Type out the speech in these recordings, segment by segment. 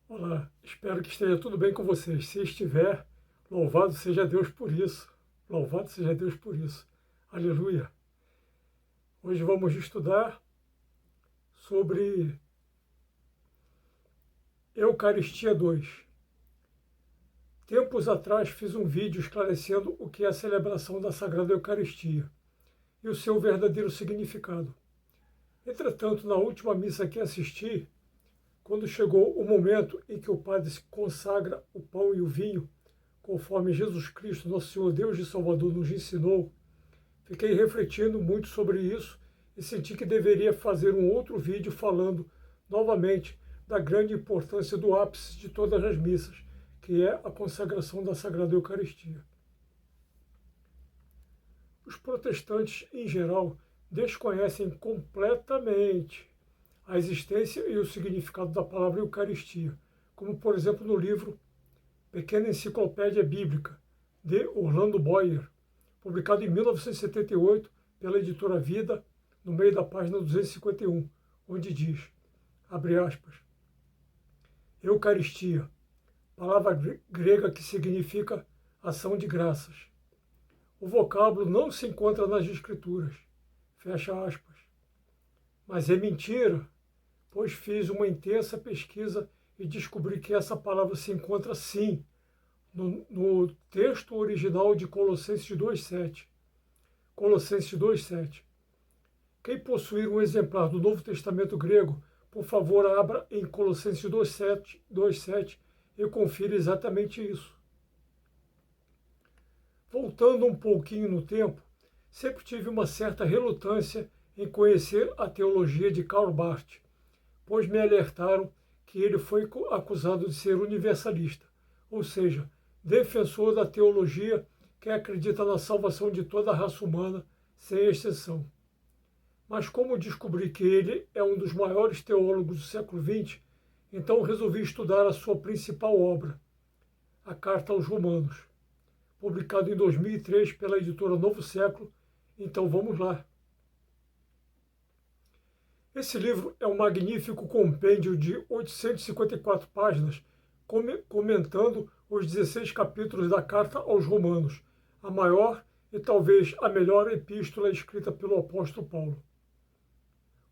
Olá, espero que esteja tudo bem com vocês. Se estiver, louvado seja Deus por isso. Louvado seja Deus por isso. Aleluia. Hoje vamos estudar sobre Eucaristia 2. Tempos atrás fiz um vídeo esclarecendo o que é a celebração da Sagrada Eucaristia e o seu verdadeiro significado. Entretanto, na última missa que assisti, quando chegou o momento em que o padre consagra o pão e o vinho, conforme Jesus Cristo, nosso Senhor Deus e Salvador, nos ensinou, fiquei refletindo muito sobre isso e senti que deveria fazer um outro vídeo falando novamente da grande importância do ápice de todas as missas, que é a consagração da Sagrada Eucaristia. Os protestantes, em geral, desconhecem completamente a existência e o significado da palavra Eucaristia, como, por exemplo, no livro Pequena Enciclopédia Bíblica, de Orlando Boyer, publicado em 1978 pela editora Vida, no meio da página 251, onde diz, abre aspas, Eucaristia, palavra grega que significa ação de graças. O vocábulo não se encontra nas Escrituras, fecha aspas. Mas é mentira, pois fiz uma intensa pesquisa e descobri que essa palavra se encontra sim no texto original de Colossenses 2,7. Colossenses 2,7. Quem possuir um exemplar do Novo Testamento grego, por favor, abra em Colossenses 2,7 e confira exatamente isso. Voltando um pouquinho no tempo, sempre tive uma certa relutância em conhecer a teologia de Karl Barth, pois me alertaram que ele foi acusado de ser universalista, ou seja, defensor da teologia que acredita na salvação de toda a raça humana, sem exceção. Mas como descobri que ele é um dos maiores teólogos do século XX, então resolvi estudar a sua principal obra, a Carta aos Romanos, publicado em 2003 pela editora Novo Século. Então vamos lá. Esse livro é um magnífico compêndio de 854 páginas, comentando os 16 capítulos da Carta aos Romanos, a maior e talvez a melhor epístola escrita pelo apóstolo Paulo.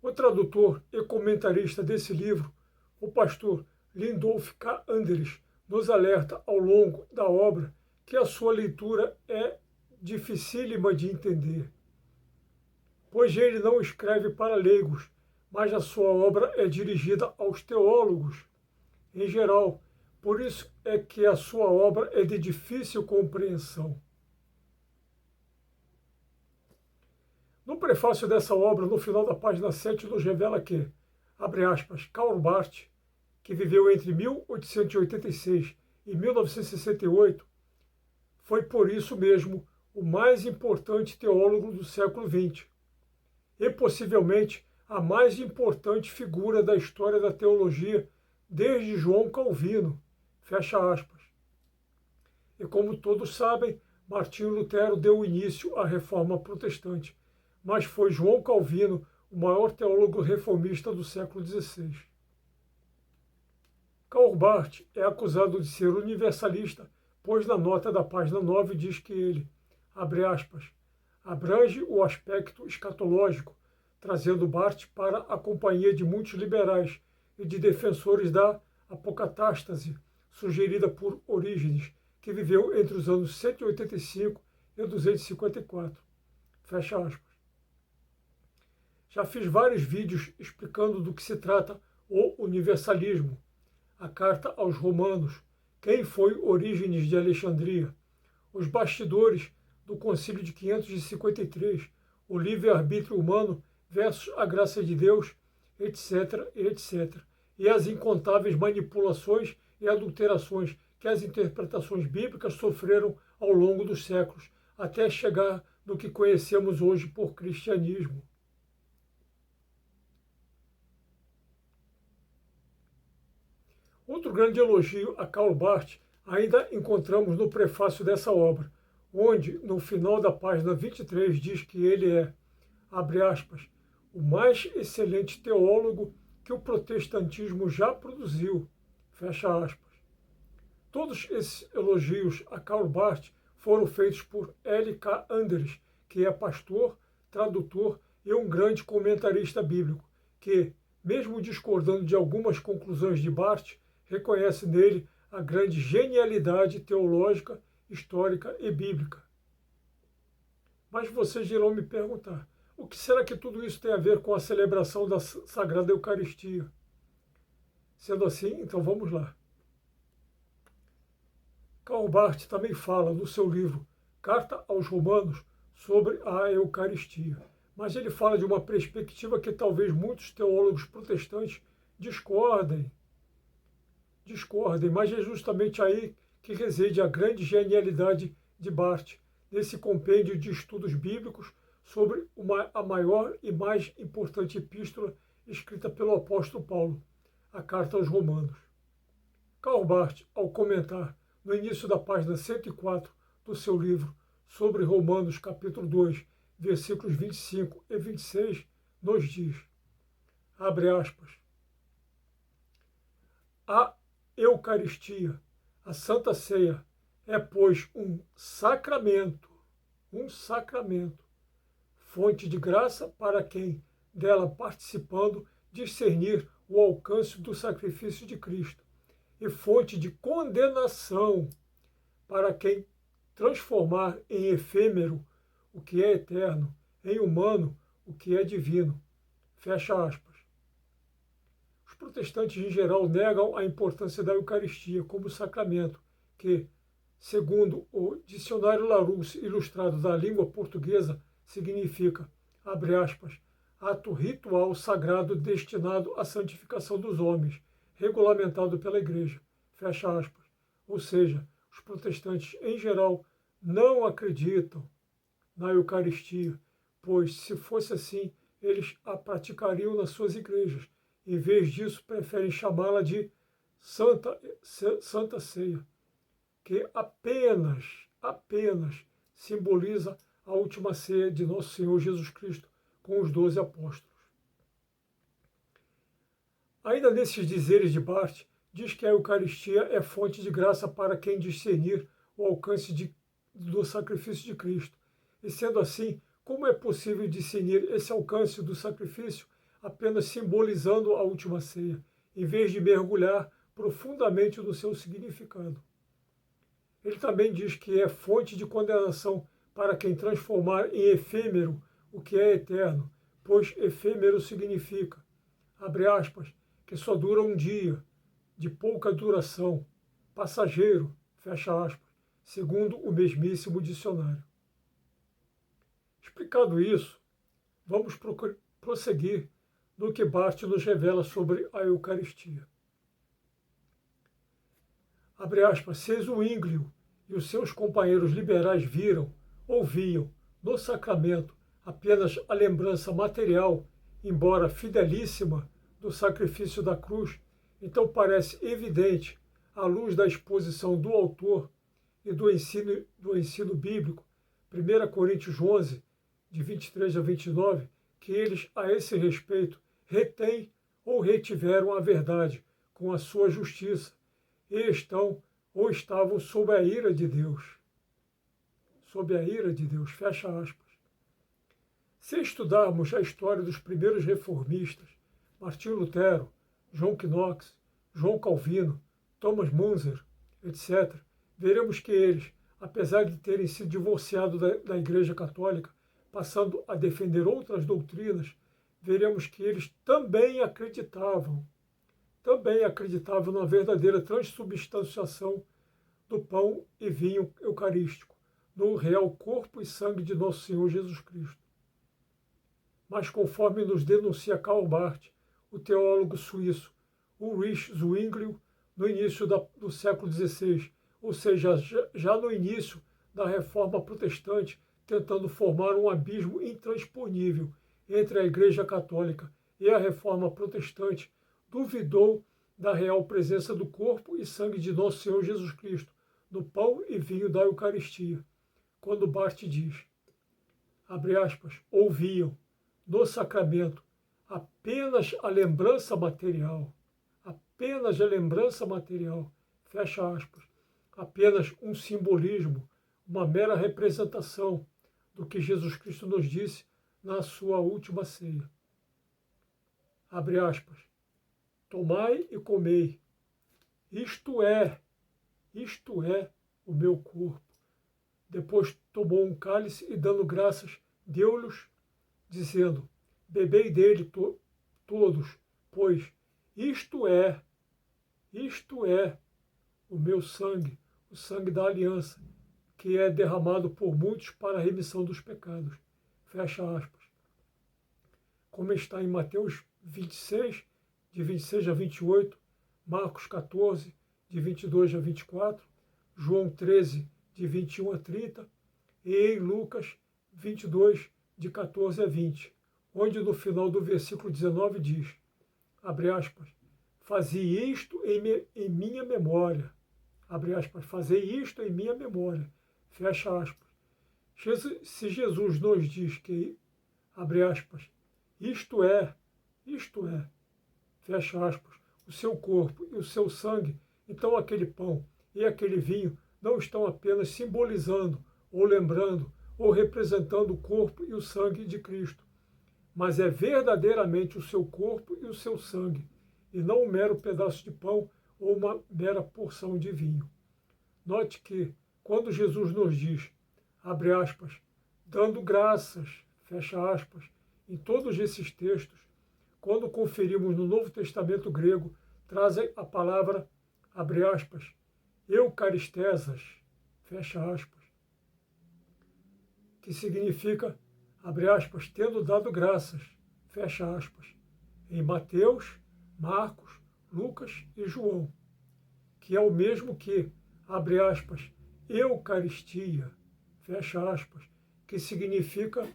O tradutor e comentarista desse livro, o pastor Lindolf K. Anderes, nos alerta ao longo da obra que a sua leitura é dificílima de entender, pois ele não escreve para leigos, mas a sua obra é dirigida aos teólogos em geral. Por isso é que a sua obra é de difícil compreensão. No prefácio dessa obra, no final da página 7, nos revela que, abre aspas, Karl Barth, que viveu entre 1886 e 1968, foi por isso mesmo o mais importante teólogo do século XX e possivelmente a mais importante figura da história da teologia desde João Calvino, fecha aspas. E como todos sabem, Martinho Lutero deu início à Reforma Protestante, mas foi João Calvino o maior teólogo reformista do século XVI. Karl Barth é acusado de ser universalista, pois na nota da página 9 diz que ele, abre aspas, abrange o aspecto escatológico, trazendo Barth para a companhia de muitos liberais e de defensores da apocatástase, sugerida por Orígenes, que viveu entre os anos 185 e 254. Fecha aspas. Já fiz vários vídeos explicando do que se trata o universalismo, a Carta aos Romanos, quem foi Orígenes de Alexandria, os bastidores do Concílio de 553, o livre-arbítrio humano versus a graça de Deus, etc., etc., e as incontáveis manipulações e adulterações que as interpretações bíblicas sofreram ao longo dos séculos, até chegar no que conhecemos hoje por cristianismo. Outro grande elogio a Karl Barth ainda encontramos no prefácio dessa obra, onde, no final da página 23, diz que ele é, abre aspas, o mais excelente teólogo que o protestantismo já produziu, fecha aspas. Todos esses elogios a Karl Barth foram feitos por L. K. Anders, que é pastor, tradutor e um grande comentarista bíblico, que, mesmo discordando de algumas conclusões de Barth, reconhece nele a grande genialidade teológica, histórica e bíblica. Mas vocês irão me perguntar, o que será que tudo isso tem a ver com a celebração da Sagrada Eucaristia? Sendo assim, então vamos lá. Karl Barth também fala no seu livro Carta aos Romanos sobre a Eucaristia, mas ele fala de uma perspectiva que talvez muitos teólogos protestantes discordem, mas é justamente aí que reside a grande genialidade de Barth, nesse compêndio de estudos bíblicos sobre a maior e mais importante epístola escrita pelo apóstolo Paulo, a Carta aos Romanos. Karl Barth, ao comentar no início da página 104 do seu livro sobre Romanos capítulo 2, versículos 25 e 26, nos diz, abre aspas, a Eucaristia, a Santa Ceia, é, pois, um sacramento, fonte de graça para quem, dela participando, discernir o alcance do sacrifício de Cristo, e fonte de condenação para quem transformar em efêmero o que é eterno, em humano o que é divino. Fecha aspas. Os protestantes em geral negam a importância da Eucaristia como sacramento, que, segundo o Dicionário Larousse Ilustrado da Língua Portuguesa, significa, abre aspas, ato ritual sagrado destinado à santificação dos homens, regulamentado pela Igreja, fecha aspas. Ou seja, os protestantes em geral não acreditam na Eucaristia, pois se fosse assim, eles a praticariam nas suas igrejas. Em vez disso, preferem chamá-la de Santa Ceia, que apenas simboliza a última ceia de nosso Senhor Jesus Cristo com os 12 apóstolos. Ainda nesses dizeres de Barth, diz que a Eucaristia é fonte de graça para quem discernir o alcance do sacrifício de Cristo. E sendo assim, como é possível discernir esse alcance do sacrifício apenas simbolizando a última ceia, em vez de mergulhar profundamente no seu significado? Ele também diz que é fonte de condenação para quem transformar em efêmero o que é eterno, pois efêmero significa, abre aspas, que só dura um dia, de pouca duração, passageiro, fecha aspas, segundo o mesmíssimo dicionário. Explicado isso, vamos prosseguir no que Barth nos revela sobre a Eucaristia. Abre aspas, se Zwinglio e os seus companheiros liberais ouviam, no sacramento, apenas a lembrança material, embora fidelíssima, do sacrifício da cruz, então parece evidente, à luz da exposição do autor e do ensino bíblico, 1 Coríntios 11, de 23 a 29, que eles, a esse respeito, retêm ou retiveram a verdade com a sua justiça, e estavam sob a ira de Deus. Sob a ira de Deus, fecha aspas. Se estudarmos a história dos primeiros reformistas, Martinho Lutero, John Knox, João Calvino, Thomas Munzer, etc., veremos que eles, apesar de terem se divorciado da Igreja Católica, passando a defender outras doutrinas, veremos que eles também acreditavam na verdadeira transubstanciação do pão e vinho eucarístico, no real corpo e sangue de nosso Senhor Jesus Cristo. Mas conforme nos denuncia Karl Barth, o teólogo suíço Ulrich Zwinglio, no início do século XVI, ou seja, já no início da Reforma Protestante, tentando formar um abismo intransponível entre a Igreja Católica e a Reforma Protestante, duvidou da real presença do corpo e sangue de nosso Senhor Jesus Cristo, no pão e vinho da Eucaristia, quando Barth diz, abre aspas, ouviam, no sacramento, apenas a lembrança material, apenas a lembrança material, fecha aspas, apenas um simbolismo, uma mera representação do que Jesus Cristo nos disse na sua última ceia. Abre aspas, tomai e comei, isto é o meu corpo. Depois tomou um cálice e, dando graças, deu-lhes, dizendo, bebei dele todos, pois isto é o meu sangue, o sangue da aliança, que é derramado por muitos para a remissão dos pecados. Fecha aspas. Como está em Mateus 26, de 26 a 28, Marcos 14, de 22 a 24, João 13, de 21 a 30, e em Lucas 22, de 14 a 20, onde no final do versículo 19 diz, abre aspas, fazei isto em minha memória, abre aspas, fazei isto em minha memória, fecha aspas. Se Jesus nos diz que, abre aspas, isto é, fecha aspas, o seu corpo e o seu sangue, então aquele pão e aquele vinho não estão apenas simbolizando, ou lembrando, ou representando o corpo e o sangue de Cristo, mas é verdadeiramente o seu corpo e o seu sangue, e não um mero pedaço de pão ou uma mera porção de vinho. Note que, quando Jesus nos diz, abre aspas, dando graças, fecha aspas, em todos esses textos, quando conferimos no Novo Testamento grego, trazem a palavra, abre aspas, eucaristesas, fecha aspas, que significa, abre aspas, tendo dado graças, fecha aspas, em Mateus, Marcos, Lucas e João, que é o mesmo que, abre aspas, Eucaristia, fecha aspas, que significa,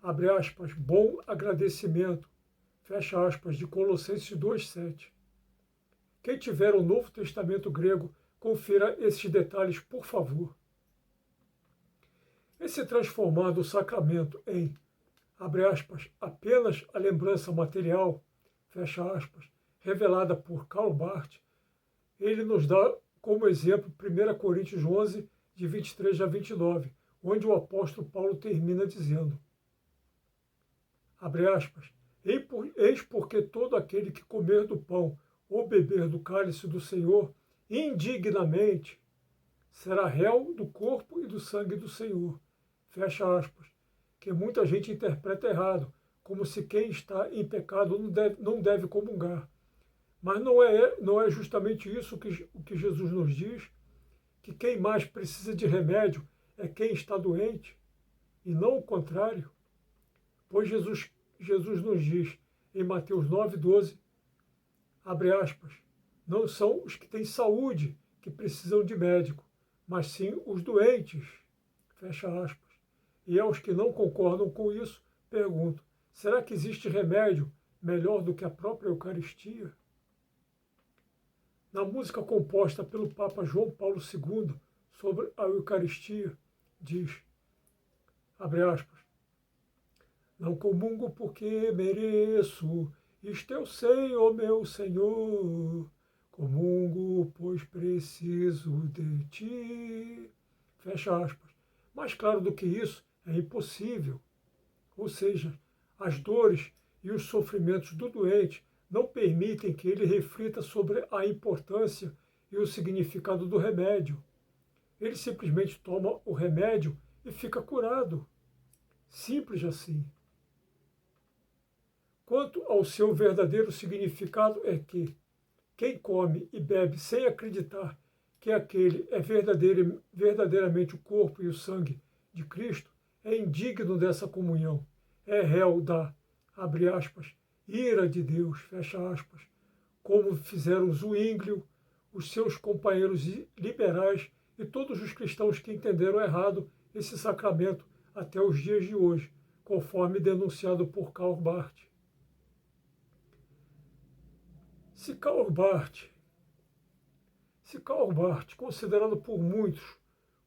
abre aspas, bom agradecimento, fecha aspas, de Colossenses 2,7. Quem tiver o Novo Testamento grego, confira esses detalhes, por favor. Esse transformar do sacramento em, abre aspas, apenas a lembrança material, fecha aspas, revelada por Karl Barth, ele nos dá como exemplo 1 Coríntios 11, de 23 a 29, onde o apóstolo Paulo termina dizendo, abre aspas, eis porque todo aquele que comer do pão ou beber do cálice do Senhor indignamente será réu do corpo e do sangue do Senhor, fecha aspas, que muita gente interpreta errado, como se quem está em pecado não deve comungar. Mas não é justamente isso o que Jesus nos diz, que quem mais precisa de remédio é quem está doente, e não o contrário. Pois Jesus nos diz em Mateus 9,12, abre aspas, não são os que têm saúde que precisam de médico, mas sim os doentes, fecha aspas. E aos que não concordam com isso, pergunto, será que existe remédio melhor do que a própria Eucaristia? Na música composta pelo Papa João Paulo II sobre a Eucaristia, diz, abre aspas, não comungo porque mereço, isto eu sei, ó meu Senhor, comungo, pois preciso de ti, fecha aspas. Mais claro do que isso, é impossível. Ou seja, as dores e os sofrimentos do doente não permitem que ele reflita sobre a importância e o significado do remédio. Ele simplesmente toma o remédio e fica curado. Simples assim. Quanto ao seu verdadeiro significado é que quem come e bebe sem acreditar que aquele é verdadeiramente o corpo e o sangue de Cristo é indigno dessa comunhão, é réu da, abre aspas, ira de Deus, fecha aspas, como fizeram Zwinglio, os seus companheiros liberais e todos os cristãos que entenderam errado esse sacramento até os dias de hoje, conforme denunciado por Karl Barth. Se Karl Barth, considerado por muitos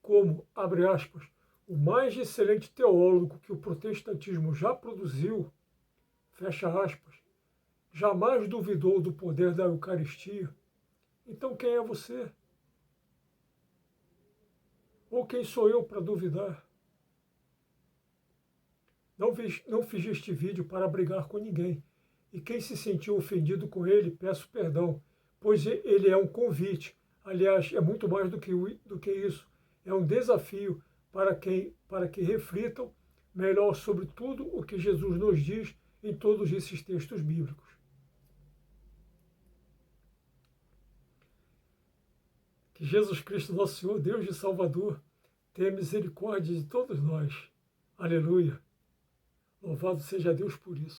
como, abre aspas, o mais excelente teólogo que o protestantismo já produziu, fecha aspas, jamais duvidou do poder da Eucaristia, então quem é você? Ou quem sou eu para duvidar? Não fiz este vídeo para brigar com ninguém. E quem se sentiu ofendido com ele, peço perdão, pois ele é um convite. Aliás, é muito mais do que isso. É um desafio para que reflitam melhor sobre tudo o que Jesus nos diz em todos esses textos bíblicos. Que Jesus Cristo, nosso Senhor, Deus e Salvador, tenha misericórdia de todos nós. Aleluia. Louvado seja Deus por isso.